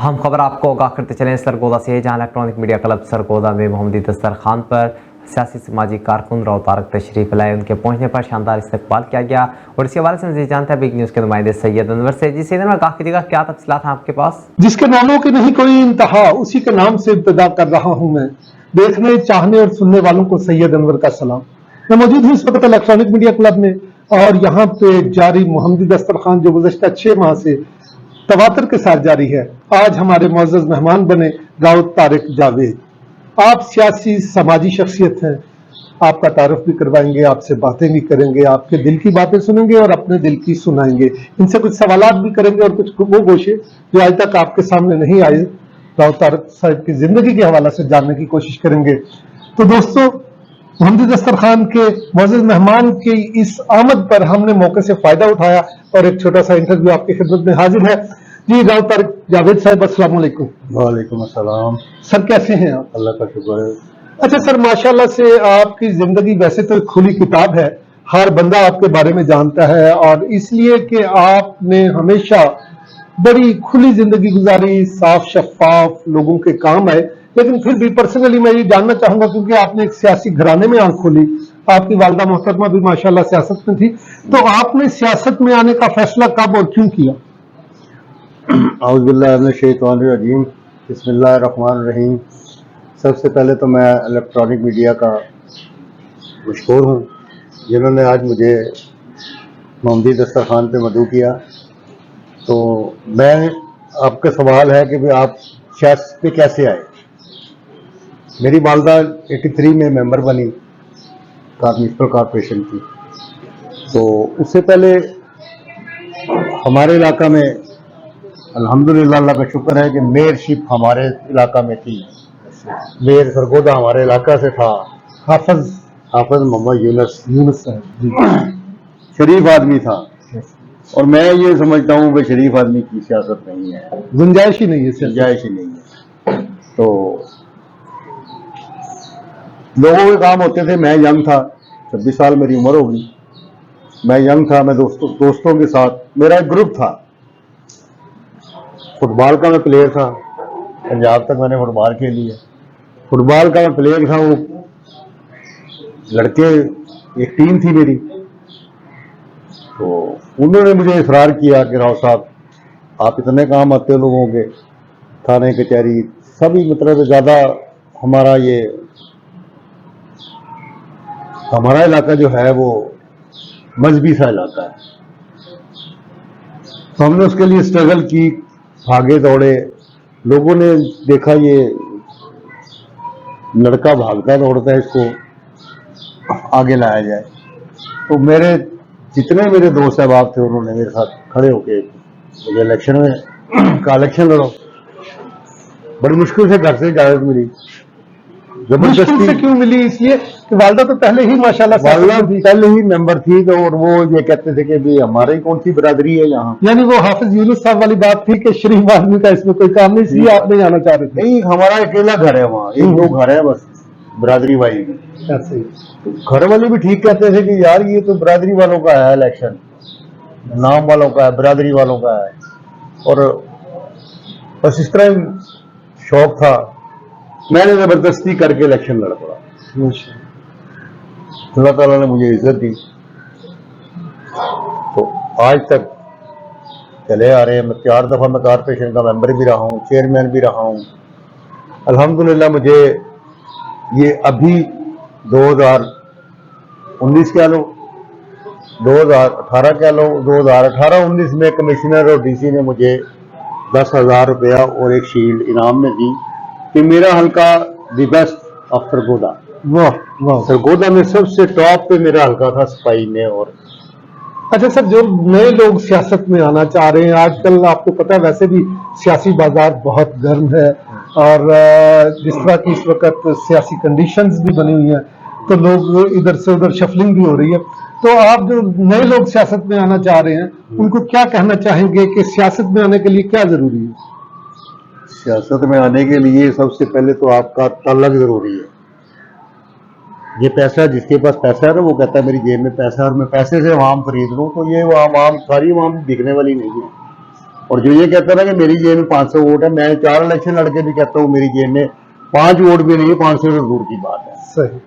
अहम खबर आपको आगाह करते चलें सरगोदा से, जहां इलेक्ट्रॉनिक मीडिया क्लब सरगोदा में मोहम्मदी दस्तरखान पर सियासी समाजी कारकुन राव तारक तशरीफ लाए। उनके पहुंचने पर शानदार इस्तकबाल किया गया और इसी हवाले से मज़ीद जानते हैं बिग न्यूज़ के नुमाइंदे सैयद अनवर से। जी सैयद अनवर, आगाह कीजिएगा, क्या तफसीलात हैं आपके पास? जिसके नामों की नहीं कोई इंतहा, उसी के नाम से इब्तिदा कर रहा हूं मैं। देखने, चाहने और सुनने वालों को सैयद अनवर का सलाम। मैं मौजूद हूं इस वक्त इलेक्ट्रॉनिक मीडिया क्लब में और यहाँ पे जारी मोहम्मदी दस्तरखान जो गुज़श्ता 6 माह से तवातर के साथ जारी है। आज हमारे मुअज़्ज़ज़ मेहमान बने राव तारक जावेद। आप सियासी समाजी शख्सियत हैं, आपका तारुफ भी करवाएंगे, आपसे बातें भी करेंगे, आपके दिल की बातें सुनेंगे और अपने दिल की सुनाएंगे। इनसे कुछ सवालात भी करेंगे और कुछ वो गोशे जो आज तक आपके सामने नहीं आए, राव तारक साहब की जिंदगी के हवाले से जानने की कोशिश करेंगे। तो दोस्तों, मोहम्मदी दस्तरखान के मुअज़्ज़ज़ मेहमान की इस आमद पर हमने मौके से फायदा उठाया और एक छोटा सा इंटरव्यू आपकी खिदमत में हाजिर है। जी राव तारक जावेद साहब, अस्सलाम वालेकुम। वालेकुम अस्सलाम। सर कैसे हैं आप? अल्लाह का शुक्र है। अच्छा सर, माशाल्लाह से आपकी जिंदगी वैसे तो एक खुली किताब है, हर बंदा आपके बारे में जानता है और इसलिए कि आपने हमेशा बड़ी खुली जिंदगी गुजारी, साफ शफाफ, लोगों के काम आए। लेकिन फिर भी पर्सनली मैं ये जानना चाहूंगा, क्योंकि आपने एक सियासी घराने में आंख खोली, आपकी वालिदा मोहतरमा भी माशाल्लाह सियासत में थी, तो आपने सियासत में आने का फैसला कब और क्यों किया? औज़ु बिल्लाहि मिनश शैतानिर रजीम, बिस्मिल्लाहिर रहमानिर रहीम। सबसे पहले तो मैं इलेक्ट्रॉनिक मीडिया का मशकूर हूँ जिन्होंने आज मुझे मोहम्मदी दस्तरखान पे मदऊ किया। तो मैं, आपका सवाल है कि भाई आप सियासत पे कैसे आए। मेरी वालिदा 83 में मेंबर बनी म्युनिसिपल कॉरपोरेशन की। तो उससे पहले हमारे इलाका में अल्हम्दुलिल्लाह, अल्लाह का शुक्र है कि मेयरशिप हमारे इलाका में थी। मेयर सरगोदा हमारे इलाका से था, हाफिज मोहम्मद यूनुस साहब, शरीफ आदमी था। और मैं ये समझता हूँ कि शरीफ आदमी की सियासत नहीं है, गुंजाइश ही नहीं है, गुंजाइश ही नहीं है। तो लोगों के काम होते थे। मैं यंग था, 26 साल मेरी उम्र होगी। मैं यंग था, मैं दोस्तों के साथ, मेरा एक ग्रुप था। फुटबॉल का मैं प्लेयर था, पंजाब तक मैंने फुटबॉल खेली है। फुटबॉल का मैं प्लेयर था, वो लड़के, एक टीम थी मेरी। तो उन्होंने मुझे इसरार किया कि राव साहब, आप इतने काम आते हो लोगों के, थाने कचहरी सभी, मतलब ज़्यादा हमारा इलाका जो है वो मजहबी सा इलाका है। तो हमने उसके लिए स्ट्रगल की, भागे दौड़े। लोगों ने देखा ये लड़का भागता दौड़ता है, इसको आगे लाया जाए। तो जितने मेरे दोस्त अहबाब थे, उन्होंने मेरे साथ खड़े होके मुझे इलेक्शन में का इलेक्शन लड़ो। बड़ी मुश्किल से घर से इजाजत मिली, मुश्किल से क्यों मिली? इसलिए कि वालिदा तो पहले ही माशाल्लाह पहले ही मेंबर थी। तो और वो ये कहते थे कि भी हमारी कौन सी बरादरी है यहाँ। यानी वो हाफिज यूनुस साहब वाली बात थी कि शरीफ आदमी का इसमें कोई काम नहीं, इसलिए आप नहीं आना चाह रहे थे? नहीं, हमारा अकेला घर है वहाँ, एक दो घर है बस बरादरी वाली की। ऐसे ही तो घर वाले भी ठीक कहते थे कि यार ये तो बरादरी वालों का है इलेक्शन, नाम वालों का है, बरादरी वालों का है। और बस इस तरह शौक था, मैंने जबरदस्ती करके इलेक्शन लड़ पड़ा। अल्लाह ताला ने मुझे इज्जत दी, तो आज तक चले आ रहे हैं। मैं 4 दफा मैं कॉर्पोरेशन का मेंबर भी रहा हूँ, चेयरमैन भी रहा हूँ। अल्हम्दुलिल्लाह मुझे ये अभी 2019 कह लो, 2018 कह लो, 2018-19 में कमिश्नर और डीसी ने मुझे 10,000 रुपया और एक शील्ड इनाम में दी कि मेरा हल्का द बेस्ट ऑफ सरगोदा। वाह, सरगोदा में सबसे टॉप पे मेरा हल्का था सफाई में। और अच्छा सर, जो नए लोग सियासत में आना चाह रहे हैं, आजकल आपको पता है वैसे भी सियासी बाजार बहुत गर्म है और जिस तरह की इस वक्त सियासी कंडीशंस भी बनी हुई हैं, तो लोग इधर से उधर शफलिंग भी हो रही है। तो आप जो नए लोग सियासत में आना चाह रहे हैं, उनको क्या कहना चाहेंगे कि सियासत में आने के लिए क्या जरूरी है? सियासत में आने के लिए सबसे पहले तो आपका तलक जरूरी है। ये पैसा, जिसके पास पैसा है ना, वो कहता है मेरी जेब में पैसा है और मैं पैसे से आवाम खरीद लूँ, तो ये आवाम, सारी आवाम बिकने वाली नहीं है। और जो ये कहता है ना कि मेरी जेब में 500 वोट है, मैं 4 इलेक्शन लड़के भी कहता हूँ मेरी जेब में 5 वोट भी नहीं है, 500 तो दूर की बात है। सही।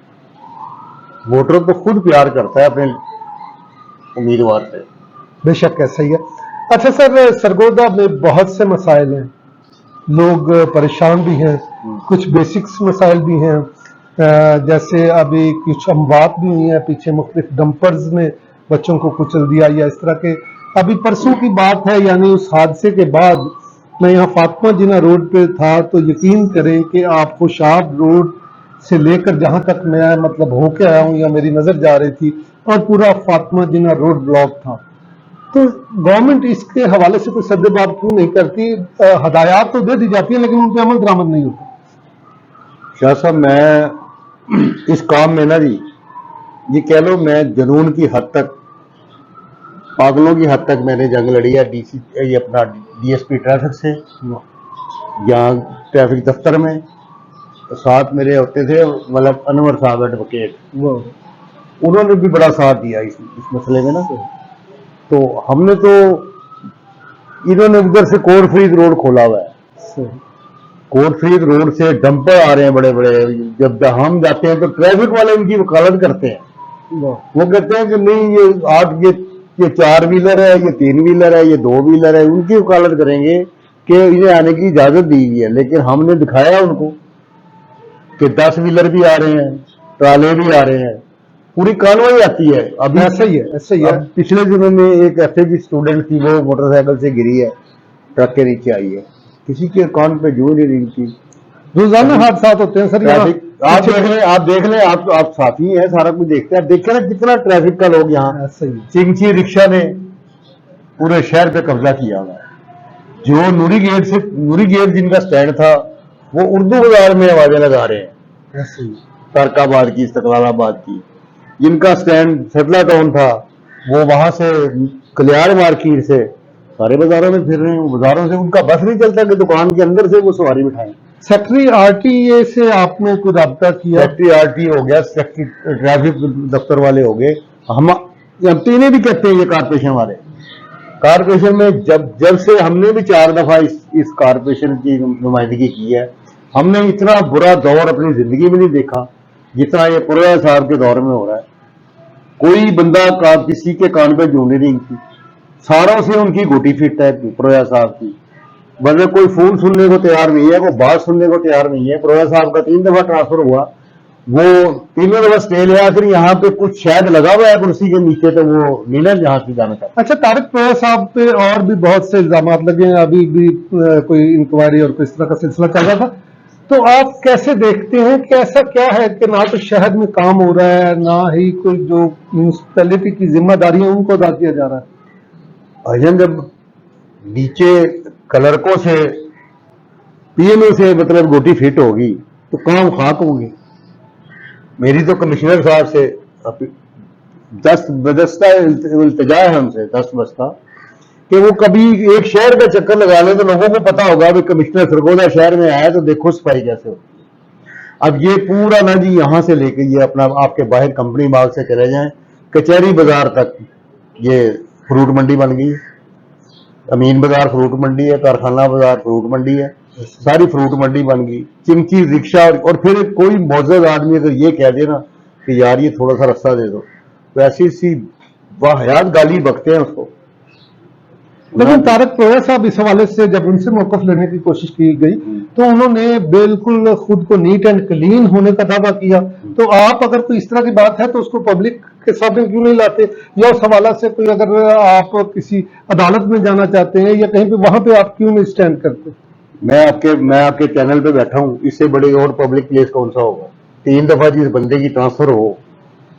वोटर तो खुद प्यार करता है अपने उम्मीदवार से। बेशक ऐसा ही है। अच्छा सर, सरगोदा में बहुत से मसाइल हैं, लोग परेशान भी हैं, कुछ बेसिक्स मसाइल भी हैं, जैसे अभी कुछ अमवात भी हुई हैं पीछे, मुख्तलिफ डंपर्स ने बच्चों को कुचल दिया या इस तरह के। अभी परसों की बात है, यानी उस हादसे के बाद मैं यहाँ फातिमा जिना रोड पे था, तो यकीन करें कि आप खुशाब रोड से लेकर जहां तक मैं मतलब होके आया हूँ या मेरी नजर जा रही थी, और पूरा फातिमा जिना रोड ब्लॉक था। तो गवर्नमेंट इसके हवाले से कोई सद्देबाब क्यों नहीं करती? हदायत तो दे दी जाती है लेकिन उन पर अमल दरामद नहीं होता। शाह साहब, मैं इस काम में ना जी, ये कह लो मैं जुनून की हद तक, पागलों की हद तक मैंने जंग लड़ी है डीसी, ये अपना डीएसपी ट्रैफिक से, यहाँ ट्रैफिक दफ्तर में तो साथ मेरे होते थे मतलब अनवर साहब एडवोकेट, उन्होंने भी बड़ा साथ दिया इस मसले में ना। तो हमने तो, इन्होंने उधर से कोट फरीद रोड खोला हुआ है, कोट फरीद रोड से डंपर आ रहे हैं बड़े बड़े, जब हम जाते हैं तो ट्रैफिक वाले इनकी वकालत करते हैं, वो कहते हैं कि नहीं ये आप ये 4 व्हीलर है, ये 3 व्हीलर है, ये 2 व्हीलर है, उनकी वकालत करेंगे कि इन्हें आने की इजाजत दी हुई है। लेकिन हमने दिखाया उनको कि 10 व्हीलर भी आ रहे हैं, ट्राले भी आ रहे हैं, पूरी कार्रवाई आती है। अभी ऐसा ही है, ऐसा ही है। पिछले दिनों में एक एफए स्टूडेंट थी, वो मोटरसाइकिल से गिरी है, ट्रक के नीचे आई है, किसी के अकाउंट पे जो नहीं रही थी। रोजाना हादसा होते हैं सर। ट्रैफिक आप देख लें, आप साथी हैं, सारा कुछ देखते हैं, देखें ना कितना ट्रैफिक का लोग यहाँ। चिंची रिक्शा ने पूरे शहर पे कब्जा किया हुआ है। जो नूरी गेट जिनका स्टैंड था, वो उर्दू बाजार में आवाजें लगा रहे हैं, तरकाबाद की, इस्तकलालाबाद की। जिनका स्टैंड सतला टाउन था, वो वहां से कल्याण मार्केट से सारे बाजारों में फिर रहे हैं। बाजारों से उनका बस नहीं चलता कि दुकान के अंदर से वो सवारी बिठाएं। सेक्रेटरी आरटीए से आपने कोई रब्ता किया? सेक्रेटरी आरटीए हो गया, सेक्रेटरी ट्रैफिक दफ्तर वाले हो गए, हम तीनों भी कहते हैं ये कारपोरेशन वाले। कारपोरेशन में जब से हमने भी 4 दफा इस कारपोरेशन की नुमाइंदगी की है, हमने इतना बुरा दौर अपनी जिंदगी में नहीं देखा जितना ये पुरोया साहब के दौर में हो रहा है। कोई बंदा किसी के कान पे जूं नहीं रिंगती, सारों से उनकी गोटी फिट है पुरोया साहब की। मतलब कोई फोन सुनने को तैयार नहीं है, कोई बात सुनने को तैयार नहीं है। पुरोया साहब का 3 दफा ट्रांसफर हुआ, वो 3 दफा स्टे लिया, फिर यहाँ पे कुछ शायद लगा हुआ है कुर्सी के नीचे, तो वो नीलम जहां से जाना था। अच्छा, तारिक पुरोया साहब पे और भी बहुत से इल्जाम लगे हैं, अभी भी कोई इंक्वायरी और कोई इस तरह का सिलसिला चल रहा था। तो आप कैसे देखते हैं कि ऐसा क्या है कि ना तो शहर में काम हो रहा है, ना ही कोई जो म्यूनिसिपैलिटी की जिम्मेदारी है उनको अदा किया जा रहा है? भाईजान, जब नीचे क्लर्कों से, पीएनओ से मतलब गोटी फिट होगी तो काम खाक होगी। मेरी तो कमिश्नर साहब से दस्त बदस्ता इल्तिजा है हमसे, दस्त बस्ता, कि वो कभी एक शहर का चक्कर लगा ले तो लोगों को पता होगा कि कमिश्नर सरगोदा शहर में आया तो देखो सफाई कैसे होती है। अब ये पूरा ना जी यहां से लेके ये अपना आपके बाहर कंपनी बाग से चले जाएं कचहरी बाजार तक, ये फ्रूट मंडी बन गई। अमीन बाजार फ्रूट मंडी है, कारखाना बाजार फ्रूट मंडी है, सारी फ्रूट मंडी बन गई। चिमची रिक्शा, और फिर कोई मौजूद आदमी अगर ये कह दे ना कि यार ये थोड़ा सा रास्ता दे दो, तो ऐसी सी वाहियात गाली बकते हैं उसको। लेकिन तारिक पुरोया साहब, इस हवाले से जब उनसे मौकफ लेने की कोशिश की गई तो उन्होंने बिल्कुल खुद को नीट एंड क्लीन होने का दावा किया। तो आप अगर कोई इस तरह की बात है तो उसको पब्लिक के सामने क्यों नहीं लाते? या उस हवाला से कोई अगर आप किसी अदालत में जाना चाहते हैं या कहीं पे, वहां पे आप क्यों नहीं स्टैंड करते? मैं आपके चैनल पे बैठा हूं, इससे बड़ी और पब्लिक प्लेस कौन सा होगा? 3 दफा जिस बंदे की ट्रांसफर हो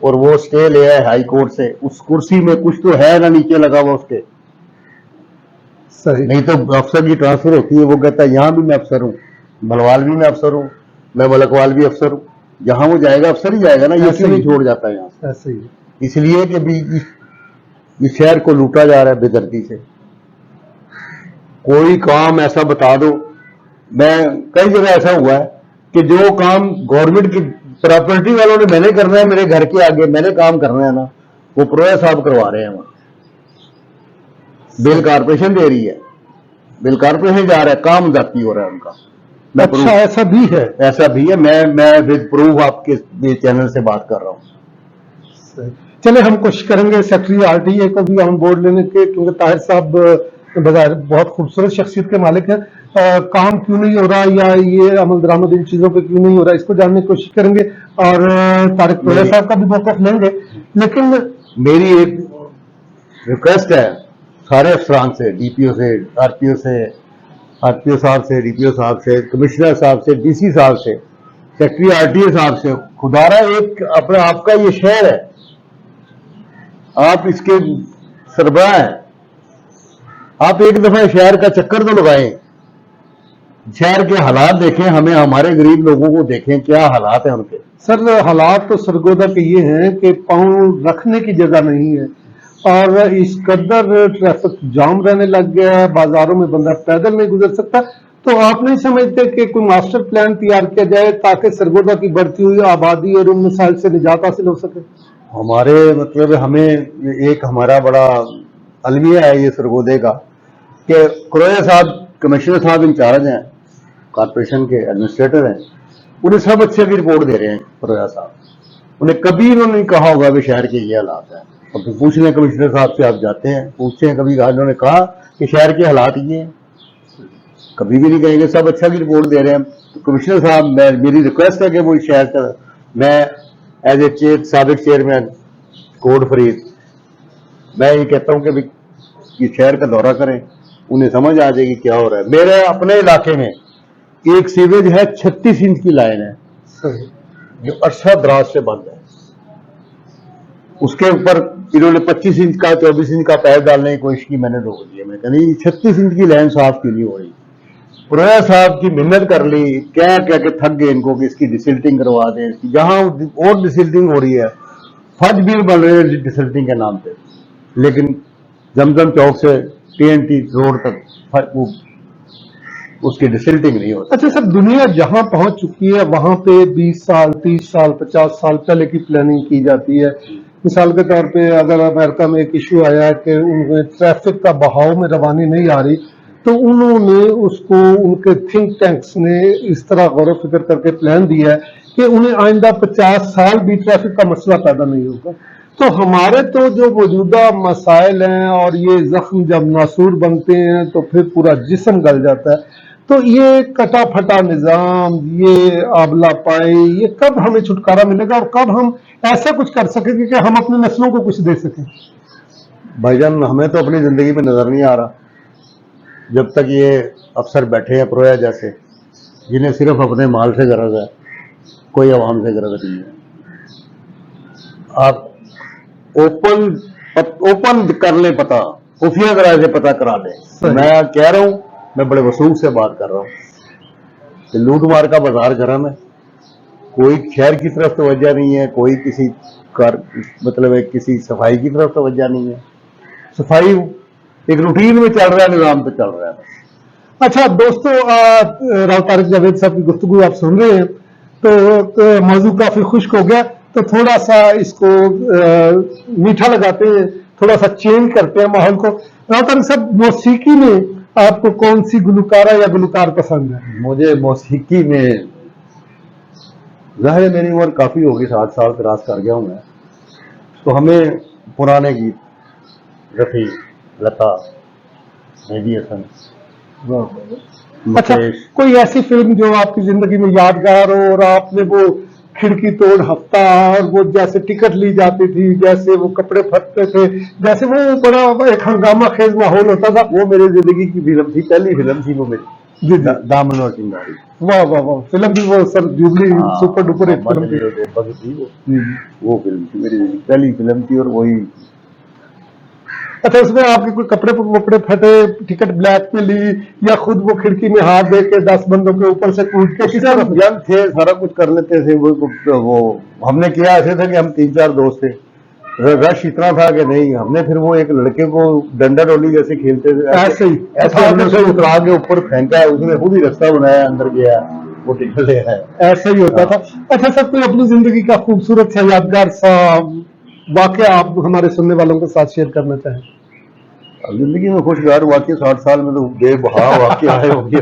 और वो स्टे ले आए हाई कोर्ट से, उस कुर्सी में कुछ तो है ना नीचे लगा हुआ उसके। सही। नहीं तो अफसर की ट्रांसफर होती है, वो कहता है यहां भी मैं अफसर हूं, भलवाल भी मैं अफसर हूं, मैं मलकवाल भी अफसर हूं। जहां वो जाएगा अफसर ही जाएगा ना, ये क्यों नहीं छोड़ जाता है यहाँ से? ऐसे ही। इसलिए कि भी इस शहर को लूटा जा रहा है बेदर्दी से। कोई काम ऐसा बता दो, मैं कई जगह ऐसा हुआ है कि जो काम गवर्नमेंट की प्रॉपर्टी वालों ने मैंने करना है, मेरे घर के आगे मैंने काम करना है ना, वो पुरोया साहब करवा रहे हैं। वहां बिल कारपोरेशन दे रही है, बिल कारपोरेशन जा रहा है, काम जाती हो रहा है उनका। मैं अच्छा, ऐसा भी है? ऐसा भी है, मैं विद प्रूफ आपके ये चैनल से बात कर रहा हूँ। चले, हम कोशिश करेंगे सेक्रेटरी आरटीए को भी ऑन बोर्ड लेने के, क्योंकि ताहिर साहब बजाय बहुत खूबसूरत शख्सियत के मालिक हैं। काम क्यों नहीं हो रहा या ये अमल दरामद इन चीजों पे क्यों नहीं हो रहा, इसको जानने की कोशिश करेंगे और तारिक तोया साहब का भी मौक़िफ़ लेंगे। लेकिन मेरी एक रिक्वेस्ट है सारे अफसरान से, डीपीओ से, आरपीओ से, आरपीओ साहब से, डीपीओ साहब से, कमिश्नर साहब से, डीसी साहब से, सेक्रेटरी आरटीए साहब से, खुदारा एक अपना आपका ये शहर है, आप इसके सरबराह हैं, आप एक दफा शहर का चक्कर तो लगाएं, शहर के हालात देखें, हमें हमारे गरीब लोगों को देखें क्या हालात हैं उनके। सर, हालात तो सरगोदा के ये हैं कि पाँव रखने की जगह नहीं है और इस कदर ट्रैफिक जाम रहने लग गया है, बाजारों में बंदा पैदल नहीं गुजर सकता। तो आप नहीं समझते कि कोई मास्टर प्लान तैयार किया जाए ताकि सरगोदा की बढ़ती हुई आबादी और उन मसाइल से निजात हासिल हो सके? हमारे मतलब हमें एक हमारा बड़ा अलमिया है ये सरगोदे का कि क्रोया साहब, कमिश्नर साहब इंचार्ज हैं, कॉर्पोरेशन के एडमिनिस्ट्रेटर हैं, उन्हें सब अच्छे की रिपोर्ट दे रहे हैं क्रोया साहब। उन्हें कभी इन्होंने नहीं कहा होगा कि शहर के ये हालात हैं। अब पूछ लें कमिश्नर साहब से, आप जाते हैं पूछते हैं, कभी इन्होंने कहा कि शहर के हालात ये हैं? कभी भी नहीं कहेंगे, सब अच्छा की रिपोर्ट दे रहे हैं। तो कमिश्नर साहब, मेरी रिक्वेस्ट है कि वो शहर का, मैं एज ए साबिक चेयरमैन कोट फरीद, मैं ये कहता हूँ कि ये शहर का दौरा करें, उन्हें समझ आ जाएगी क्या हो रहा है। मेरे अपने इलाके में एक सीवेज है, 36 इंच की लाइन है जो अरसा दराज से बंद है, उसके ऊपर इन्होंने 25 इंच का 24 इंच का पैर डालने की कोशिश की, मैंने रोक दिया। मैं कहा नहीं, 36 इंच की लाइन साफ क्यों नहीं हो रही? पुराना साहब की मेहनत कर ली, क्या क्या के थक गए इनको कि इसकी डिसिल्टिंग करवा दें, जहां और डिसिल्टिंग हो रही है, फज बिल बन रहे हैं डिसिल्टिंग के नाम पे, लेकिन जमजम चौक से TNT रोड तक वो उसकी डिसिल्टिंग नहीं होती। अच्छा सर, दुनिया जहां पहुंच चुकी है वहां पे 20 साल, 30 साल, 50 साल पहले की प्लानिंग की जाती है। मिसाल के तौर पे अगर अमेरिका में एक इशू आया कि उनमें ट्रैफिक का बहाव में रवानी नहीं आ रही, तो उन्होंने उसको, उनके थिंक टैंक्स ने इस तरह गौर फिक्र करके प्लान दिया है कि उन्हें आइंदा 50 साल भी ट्रैफिक का मसला पैदा नहीं होगा। तो हमारे तो जो मौजूदा मसाइल हैं और ये जख्म जब नासूर बनते हैं तो फिर पूरा जिस्म गल जाता है। तो ये कटा फटा निजाम, ये आबला पाई, ये कब हमें छुटकारा मिलेगा और कब हम ऐसा कुछ कर सकेंगे कि हम अपनी नस्लों को कुछ दे सकें? भाईजान, हमें तो अपनी जिंदगी में नजर नहीं आ रहा जब तक ये अफसर बैठे हैं प्रोया जैसे, जिन्हें सिर्फ अपने माल से गरज है, कोई आवाम से गरज नहीं है। आप ओपन कर ले, पता खुफिया तरह से पता करा लें। मैं कह रहा हूं, मैं बड़े वसूख से बात कर रहा हूं कि लूट मार का बाजार गर्म है, कोई शहर की तरफ तवज्जो नहीं है, कोई किसी मतलब है किसी सफाई की तरफ तवज्जो नहीं है। सफाई एक रूटीन में चल रहा है, निजाम पे चल रहा है। अच्छा दोस्तों, राव तारिक जावेद साहब की गुफ्तगू आप सुन रहे हैं तो मौजू काफी खुश्क हो गया, तो थोड़ा सा इसको मीठा लगाते हैं, थोड़ा सा चेंज करते हैं माहौल को। राव तारिक साहब, मौसीकी में आपको कौन सी गुलकारा या गुलकार पसंद है? मुझे मौसीकी में, जाहिर है मेरी उम्र काफी होगी, 60 साल क्रॉस कर गया हूं मैं, तो हमें पुराने गीत, रफी, लता, मेहदी हसन, अच्छा, कोई ऐसी फिल्म जो आपकी जिंदगी में यादगार हो और आपने वो खिड़की तोड़ हफ्ता और वो जैसे टिकट ली जाती थी, जैसे वो कपड़े फटते थे, जैसे वो बड़ा एक हंगामा खेज माहौल होता था, वो मेरी जिंदगी की फिल्म थी, पहली फिल्म थी वो मेरी, जी दामन और चिंगारी। वाह वाह वाह, फिल्म भी वो सर जुबली सुपर डुपर एक फिल्म थी। वो फिल्म थी मेरी पहली फिल्म थी और वही। अच्छा, उसमें आपके कोई कपड़े वपड़े फटे, टिकट ब्लैक में ली या खुद वो खिड़की में हाथ दे के 10 बंदों के ऊपर से कूद के? किस तरह यंग थे, सारा कुछ कर लेते थे। वो हमने किया ऐसे था कि हम 3-4 दोस्त थे, रश इतना था कि नहीं, हमने फिर वो एक लड़के को डंडा डोली जैसे खेलते थे, ऐसे हमने उसे उतरा के ऊपर फेंका, उसने खुद ही रास्ता बनाया, अंदर गया, वो टिकट ले आया। ऐसा ही होता था। अच्छा सर, कोई अपनी जिंदगी का खूबसूरत सा यादगार सा वाकया आप हमारे सुनने वालों के साथ शेयर करना चाहें? जिंदगी में खुशगवार वाक़े 60 साल में तो बेबहा वाक़े आए होंगे,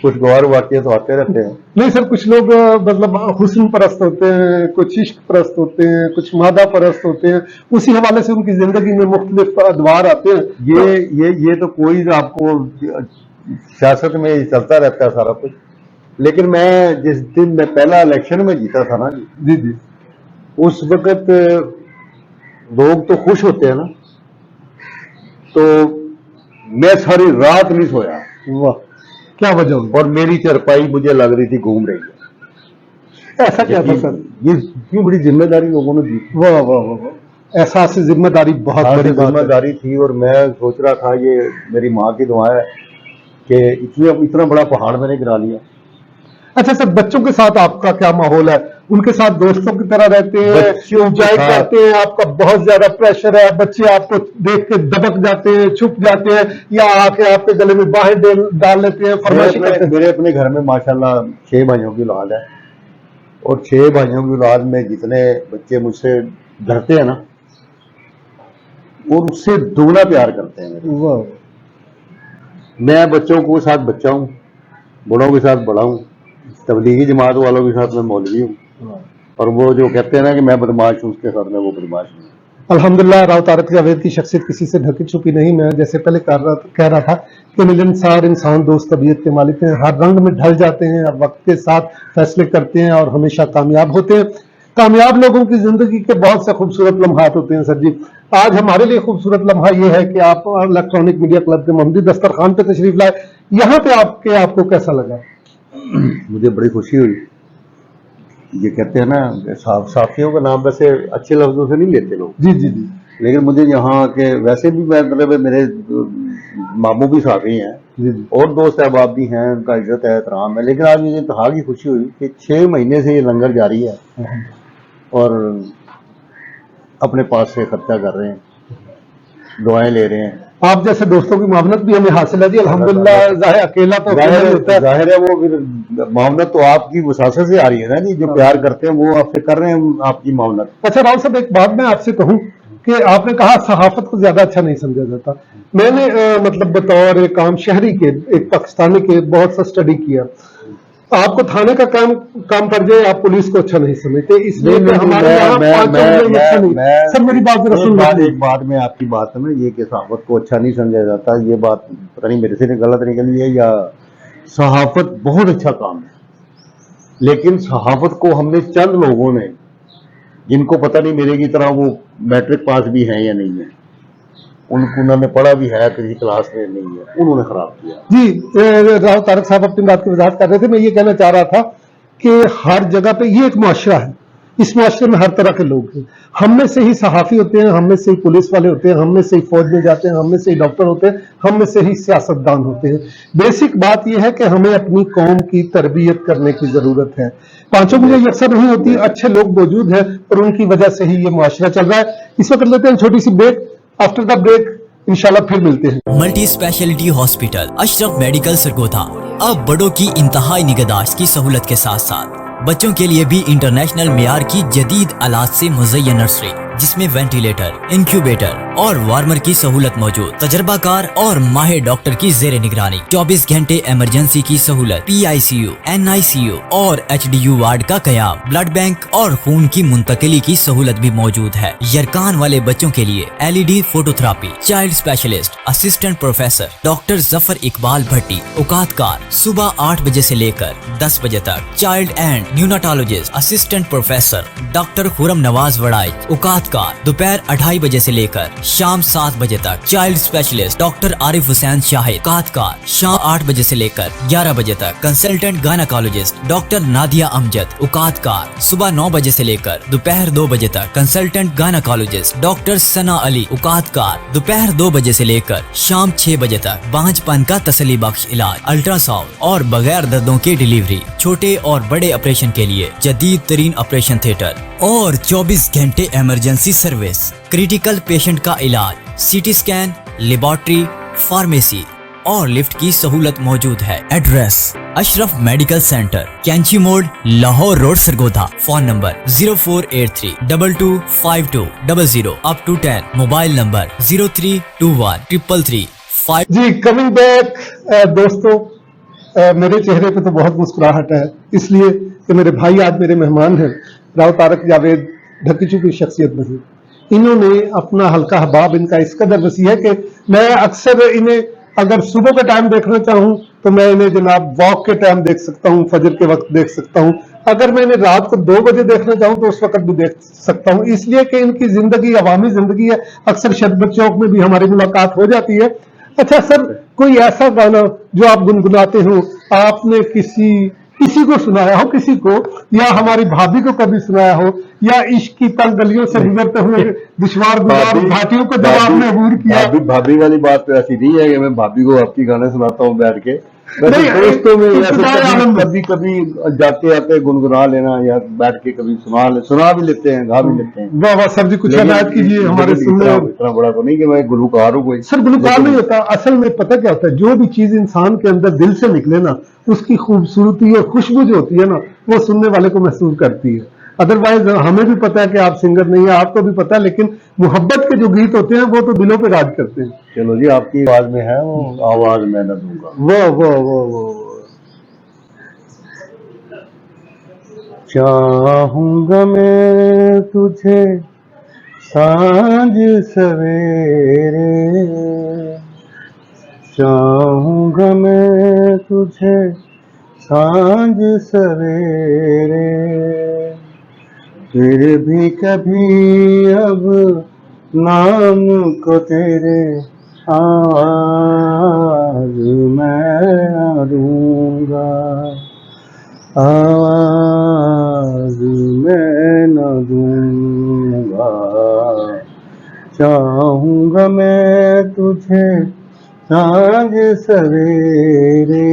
खुशगवार वाक़े तो आते रहते हैं। नहीं सर, कुछ लोग मतलब हुस्न परस्त होते हैं, कुछ इश्क परस्त होते हैं, कुछ मादा परस्त होते हैं, उसी हवाले से उनकी जिंदगी में मुख्तलिफ अदवार आते हैं। ये तो कोई आपको सियासत में चलता रहता है सारा कुछ। लेकिन मैं जिस दिन मैं पहला इलेक्शन में जीता था ना जी जी, उस वक्त लोग तो खुश होते हैं ना, तो मैं सारी रात नहीं सोया। वाह, क्या वजह हुई? और मेरी चारपाई मुझे लग रही थी घूम रही है। ऐसा क्या था सर? ये क्यों बड़ी जिम्मेदारी लोगों ने दी। वाह वाह वाह वाह, एहसास जिम्मेदारी बहुत बड़ी बात है। जिम्मेदारी थी और मैं सोच रहा था ये मेरी माँ की दुआ है कि इतना बड़ा पहाड़ मैंने गिरा लिया। अच्छा सर, बच्चों के साथ आपका क्या माहौल है? उनके साथ दोस्तों की तरह रहते हैं, एंजॉय करते हैं? आपका बहुत ज्यादा प्रेशर है, बच्चे आपको देख के दबक जाते हैं, छुप जाते हैं, या आके आपके गले में बाहें डाल लेते हैं, फरमाइश करते हैं? मेरे अपने घर में माशाल्लाह 6 भाइयों की औलाद है, और 6 भाइयों की औलाद में जितने बच्चे मुझसे डरते हैं ना, और उससे दुगना प्यार करते हैं मेरे। वाह, मैं बच्चों के साथ बच्चा हूँ, बड़ों के साथ बड़ा हूँ, तबलीगी जमात वालों के साथ मैं मौलवी हूँ, और वो जो कहते हैं ना कि मैं बदमाश हूँ, उसके साथ मैं वो बदमाश हूँ। अल्हम्दुलिल्लाह, राव तारक जावेद की शख्सियत किसी से ढकी छुपी नहीं। मैं जैसे पहले कह रहा था कि मिलनसार इंसान दोस्त तबीयत के मालिक हैं, हर रंग में ढल जाते हैं, अब वक्त के साथ फैसले करते हैं और हमेशा कामयाब होते हैं। कामयाब लोगों की जिंदगी के बहुत से खूबसूरत लम्हात होते हैं। सर जी, आज हमारे लिए खूबसूरत लम्हा ये है कि आप इलेक्ट्रॉनिक मीडिया क्लब के मोहम्मदी दस्तरखान पे तशरीफ लाए। यहाँ पे आपको कैसा लगा? मुझे बड़ी खुशी हुई। ये कहते हैं ना, साथियों का नाम वैसे अच्छे लफ्जों से नहीं लेते लोग। जी जी जी, लेकिन मुझे यहाँ के वैसे भी मैं मतलब मेरे मामू भी साथी हैं जी जी, और दोस्त अहबाब भी हैं, उनका इज्जत है, एहतराम है। लेकिन आज मुझे इंतहा की खुशी हुई कि 6 महीने से ये लंगर जारी है और अपने पास से खर्चा कर रहे हैं, दुआएं ले रहे हैं। आप जैसे दोस्तों की मावनत भी हमें हासिल है जी, अल्हम्दुलिल्लाह। जाहिर अकेला तो अकेला ही होता है। जाहिर है वो फिर मावनत तो आपकी वसासत से आ रही है ना जी, जो प्यार करते हैं वो आपसे कर रहे हैं आपकी मावनत। अच्छा राव साहब, एक बात मैं आपसे कहूं कि आपने कहा सहाफत को ज्यादा अच्छा नहीं समझा जाता। मैंने मतलब बतौर एक आम शहरी के, एक पाकिस्तानी के, बहुत सा स्टडी किया। आपको थाने का काम पड़ जाए, आप पुलिस को अच्छा नहीं समझते, इसलिए कि हमारे यहाँ पांचों में अच्छा नहीं। सर मेरी बात जरा सुन लीजिए। एक बात में आपकी बात है, ये कि सहाफत को अच्छा नहीं समझा जाता, ये बात पता नहीं मेरे से गलत निकली है या सहाफत बहुत अच्छा काम है, लेकिन सहाफत को हमने चंद लोगों ने, जिनको पता नहीं मेरे की तरह वो मैट्रिक पास भी है या नहीं है, उन्होंने पढ़ा भी है, किसी क्लास में नहीं है, उन्होंने खराब किया। जी, राव तारक साहब अपनी बात की वजाहत कर रहे थे। मैं ये कहना चाह रहा था कि हर जगह पे ये एक मुआशरा है, इस मुआशरे में हर तरह के लोग हैं। हम में से ही सहाफी होते हैं, हम में से ही पुलिस वाले होते हैं, हम में से ही फौज में जाते हैं, हम में से ही डॉक्टर होते हैं, हम में से ही सियासतदान होते हैं। बेसिक बात यह है कि हमें अपनी कौम की तरबियत करने की जरूरत है। पांचों में ये अक्सर नहीं होती, अच्छे लोग मौजूद हैं और उनकी वजह से ही ये मुआशरा चल रहा है। इस वक्त लेते हैं छोटी सी ब्रेक, आफ्टर द ब्रेक इंशाल्लाह फिर मिलते हैं। Multi speciality hospital Ashraf medical Sargodha अब बड़ों की इंतहाई निगहदाश्त की सहूलत के साथ साथ बच्चों के लिए भी इंटरनेशनल मियार की जदीद आलात से मुज़य्यन नर्सरी, जिसमें वेंटिलेटर, इंक्यूबेटर और वार्मर की सहूलत मौजूद, तजर्बाकार और माहिर डॉक्टर की जेर निगरानी, 24 घंटे इमरजेंसी की सहूलत, PICU, NICU और HDU वार्ड का कयाम, ब्लड बैंक और खून की मुंतकिली की सहूलत भी मौजूद है। यरकान वाले बच्चों के लिए LED phototherapy, child specialist assistant professor doctor Zafar Iqbal Bhatti, औकातकार, सुबह 8 बजे से लेकर 10 बजे तक, child and neonatologist assistant professor doctor Khurram Nawaz वड़ाई, औकातकार, दोपहर 2:30 बजे से लेकर शाम 7 बजे तक, child specialist doctor Arif Hussain Shahid, औकातकार, शाम 8 बजे से लेकर 11 बजे तक, consultant gynaecologist doctor Nadia Amjad, औकातकार, सुबह 9 बजे से लेकर दोपहर 2 बजे तक, कंसल्टेंट गायनेकोलॉजिस्ट डॉक्टर सना अली, औकातकार, दोपहर 2 बजे से लेकर शाम 6 बजे तक, बांझपन का तसल्ली बख्श इलाज, अल्ट्रासाउंड और बगैर दर्दों की डिलीवरी, छोटे और बड़े ऑपरेशन के लिए जदीद तरीन ऑपरेशन थिएटर और 24 घंटे इमरजेंसी सर्विस, क्रिटिकल पेशेंट का इलाज, CT स्कैन, लेबोरेटरी, फार्मेसी, और लिफ्ट की सहूलत मौजूद है। एड्रेस अशरफ मेडिकल सेंटर, कैंची मोड़, Lahore road, Sargodha. Phone number 0483225200 up to 10। Mobile number 03213335। जी, कमिंग बैक दोस्तों, मेरे चेहरे पे तो बहुत मुस्कुराहट है, इसलिए कि मेरे भाई आज मेरे मेहमान हैं। राव तारक जावेद ढकी छुपी शख्सियत नहीं, इन्होंने अपना हल्का हबाब इनका इस कदर वसी है कि मैं अक्सर इन्हें अगर सुबह के टाइम देखना चाहूं तो मैं इन्हें जनाब वॉक के टाइम देख सकता हूं, फजर के वक्त देख सकता हूं। अगर मैं इन्हें रात को 2 बजे देखना चाहूं तो उस वक्त भी देख सकता हूं, इसलिए कि इनकी जिंदगी अवामी जिंदगी है। अक्सर शरबत चौक में भी हमारी मुलाकात हो जाती है। अच्छा सर, कोई ऐसा गाना जो आप गुनगुनाते हो, आपने किसी को सुनाया हो, किसी को, या हमारी भाभी को कभी सुनाया हो, या इश्क की तंग गलियों से गुजरते हुए दुश्वार गुजार घाटियों को जब आपने अबूर किया? भाभी वाली बात तो ऐसी नहीं है कि मैं भाभी को आपकी गाने सुनाता हूँ बैठ के। दोस्तों में कभी कभी जाते आते गुनगुना लेना या बैठ के कभी सुना भी लेते हैं, गा भी लेते हैं। वाह वाह सर जी, कुछ हिदायत कीजिए हमारे सुनने। इतना बड़ा तो नहीं कि मैं गुलकार हूँ कोई। सर गुलकार नहीं होता, असल में पता क्या होता है, जो भी चीज इंसान के अंदर दिल से निकले ना, उसकी खूबसूरती और खुशबू जो होती है ना, वो सुनने वाले को महसूस करती है। अदरवाइज हमें भी पता है कि आप सिंगर नहीं है, आपको भी पता है, लेकिन मोहब्बत के जो गीत होते हैं वो तो दिलों पे राज करते हैं। चलो जी, आपकी आवाज में है वो आवाज मैं न दूंगा। वो चाहूंगा मैं तुझे सांझ सवेरे, चाहूंगा मैं तुझे सांझ सवेरे, फिर भी कभी अब नाम को तेरे आवाज मैं न दूंगा, आवाज मैं न दूंगा। चाहूंगा मैं तुझे सांझ सवेरे।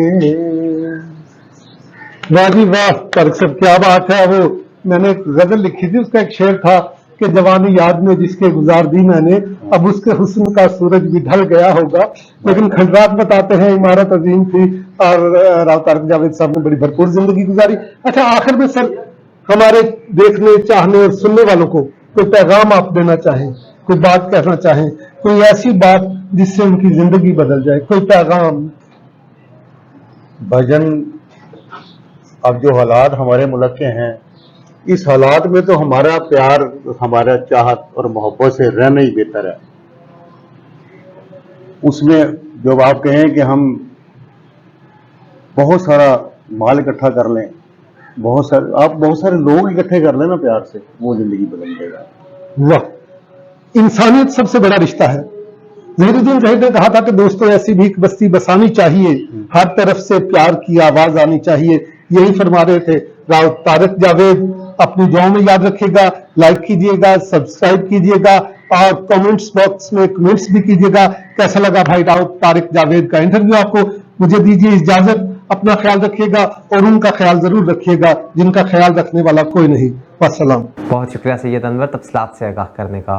वाह जी वाह, तारक साहब क्या बात है। वो मैंने एक गजल लिखी थी, उसका एक शेर था कि जवानी याद में जिसके गुजार दी मैंने, अब उसके हुस्न का सूरज भी ढल गया होगा। लेकिन खंडरात बताते हैं इमारत अजीम थी, और राव तारक जावेद साहब ने बड़ी भरपूर जिंदगी गुजारी। अच्छा, आखिर में सर, हमारे देखने चाहने और सुनने वालों को कोई पैगाम आप देना चाहें, कोई बात कहना चाहें, कोई ऐसी बात जिससे उनकी जिंदगी बदल जाए, कोई पैगाम? भजन, अब जो हालात हमारे मुल्क के हैं, इस हालात में तो हमारा प्यार, हमारा चाहत और मोहब्बत से रहना ही बेहतर है। उसमें जब आप कहें कि हम बहुत सारा माल इकट्ठा कर लें, आप बहुत सारे लोग इकट्ठे कर लेना प्यार से, वो जिंदगी बदल देगा। वाह, इंसानियत सबसे बड़ा रिश्ता है। ज़हीरुद्दीन ज़हीर ने कहा था कि दोस्तों ऐसी भी एक बस्ती बसानी चाहिए, हर तरफ से प्यार की आवाज आनी चाहिए। यही फरमा रहे थे राव तारक जावेद। अपनी दुआओं में याद रखिएगा, लाइक कीजिएगा, सब्सक्राइब कीजिएगा, और कमेंट्स बॉक्स में कमेंट्स भी कीजिएगा। कैसा लगा भाई राव तारक जावेद का इंटरव्यू आपको? मुझे दीजिए इजाजत, अपना ख्याल रखिएगा और उनका ख्याल जरूर रखिएगा जिनका ख्याल रखने वाला कोई नहीं। वस्सलाम। बहुत शुक्रिया सैयद अनवर तफसीलात से आगाह करने का।